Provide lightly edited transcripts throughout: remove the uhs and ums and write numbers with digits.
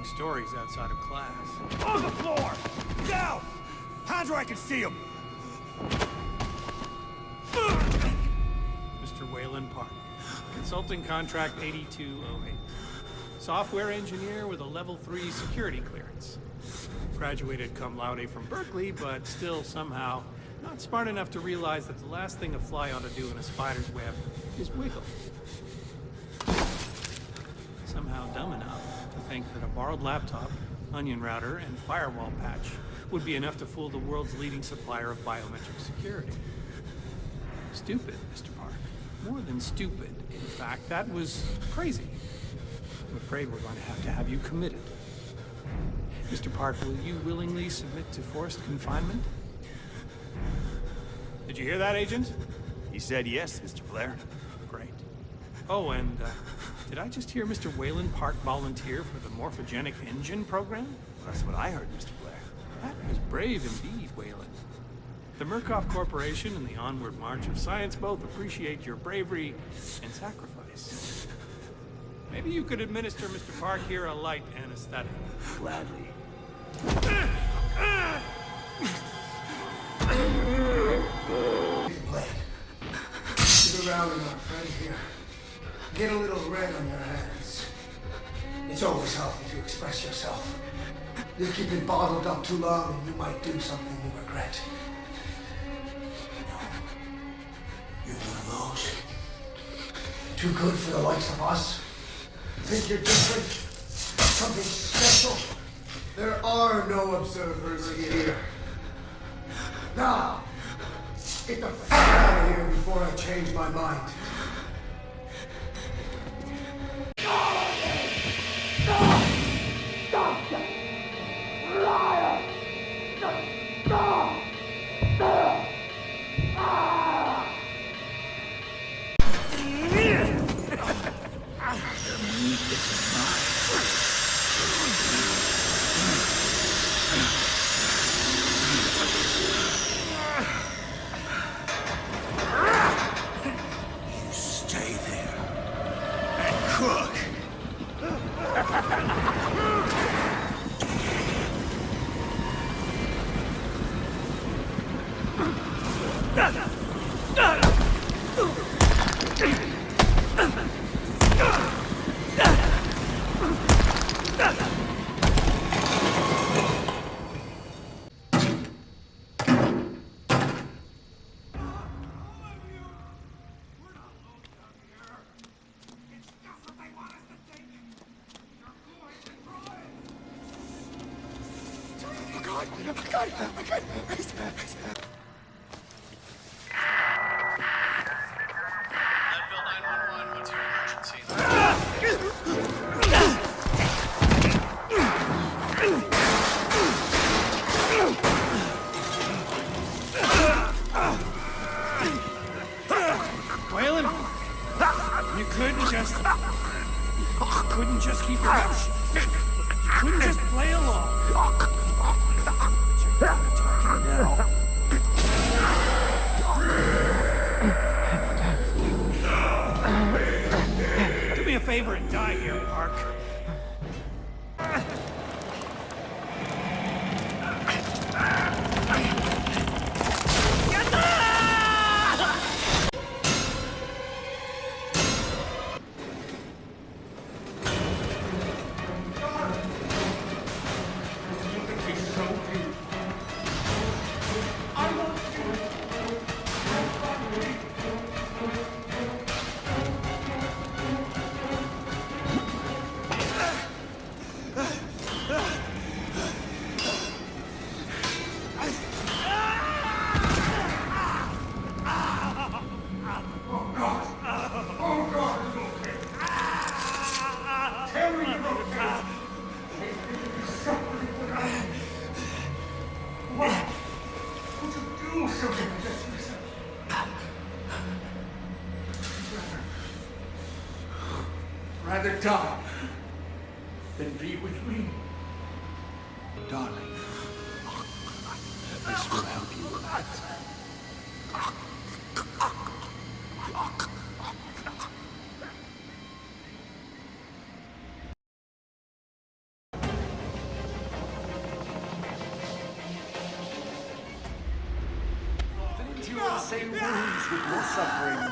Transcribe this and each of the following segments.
stories outside of class. On the floor! Down! Hands where I can see him! Mr. Wayland Park, consulting contract 8208. Software engineer with a level 3 security clearance. Graduated cum laude from Berkeley, but still somehow not smart enough to realize that the last thing a fly ought to do in a spider's web is wiggle. Somehow dumb enough to think that a borrowed laptop, onion router, and firewall patch would be enough to fool the world's leading supplier of biometric security. Stupid, Mr. Park. More than stupid, in fact. That was crazy. I'm afraid we're going to have you committed. Mr. Park, will you willingly submit to forced confinement? Did you hear that, Agent? He said yes, Mr. Blair. Great. Oh, and did I just hear Mr. Wayland Park volunteer for the morphogenic engine program? That's what I heard, Mr. Blair. That was brave indeed, Wayland. The Murkoff Corporation and the Onward March of Science both appreciate your bravery and sacrifice. Maybe you could administer Mr. Park here a light anesthetic. Gladly. Blade. Sit around with our friend here. Get a little red on your hands. It's always healthy to express yourself. You keep it bottled up too long and you might do something you regret. No. You're one of those. Too good for the likes of us. Think you're different? Something special? There are no observers here. Now, get the fuck out of here before I change my mind. Leadville 911, what's your emergency? Wayland, you couldn't just keep your mouth shut. You couldn't just play along. Do me a favor and die here, Park. Rather die than be with me. Darling, this will help you relax. same wounds with more suffering.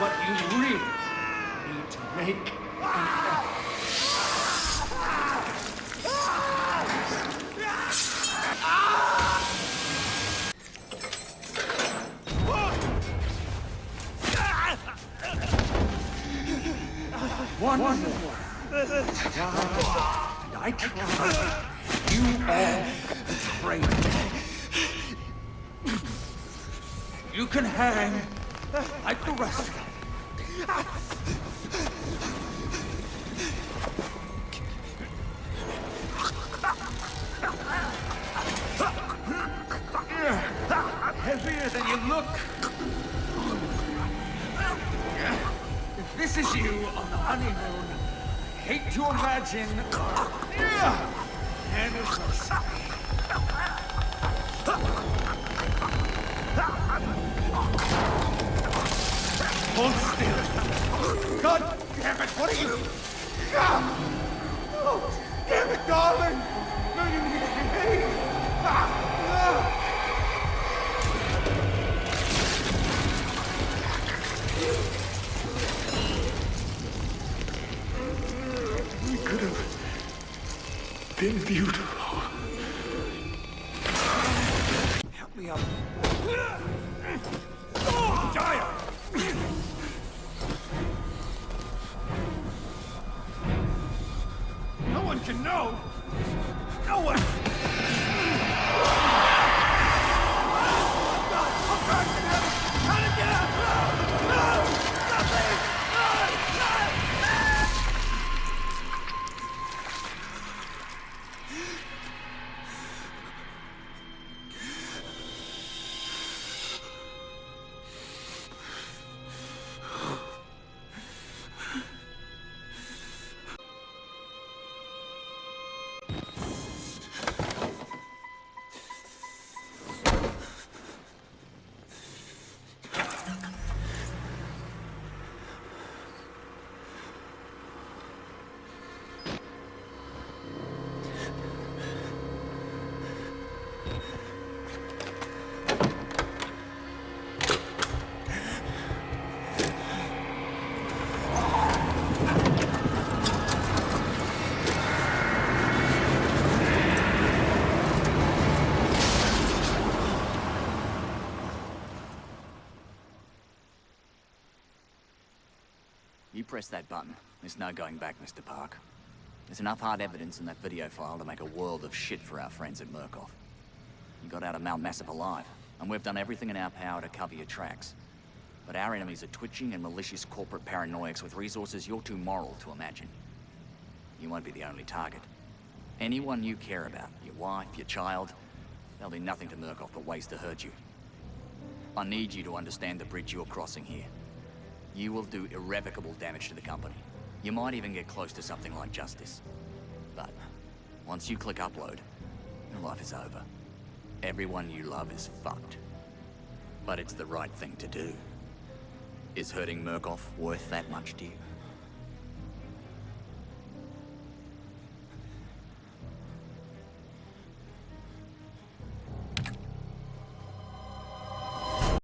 But you really need to make an effort. One more. I try. You all betrayed me. You can hang like the rest of them. Heavier than you look. If this is you on the honeymoon, I hate to imagine. And it's hold still. God damn it, what are you? Oh, damn it, darling. No, you need to behave. We could have been beautiful. Help me up. Dyer! No one can know! No one! How to get out! No! Nothing! You press that button. There's no going back, Mr. Park. There's enough hard evidence in that video file to make a world of shit for our friends at Murkoff. You got out of Mount Massive alive, and we've done everything in our power to cover your tracks. But our enemies are twitching and malicious corporate paranoics with resources you're too moral to imagine. You won't be the only target. Anyone you care about, your wife, your child, they'll do nothing to Murkoff but ways to hurt you. I need you to understand the bridge you're crossing here. You will do irrevocable damage to the company. You might even get close to something like justice. But once you click upload, your life is over. Everyone you love is fucked. But it's the right thing to do. Is hurting Murkoff worth that much to you?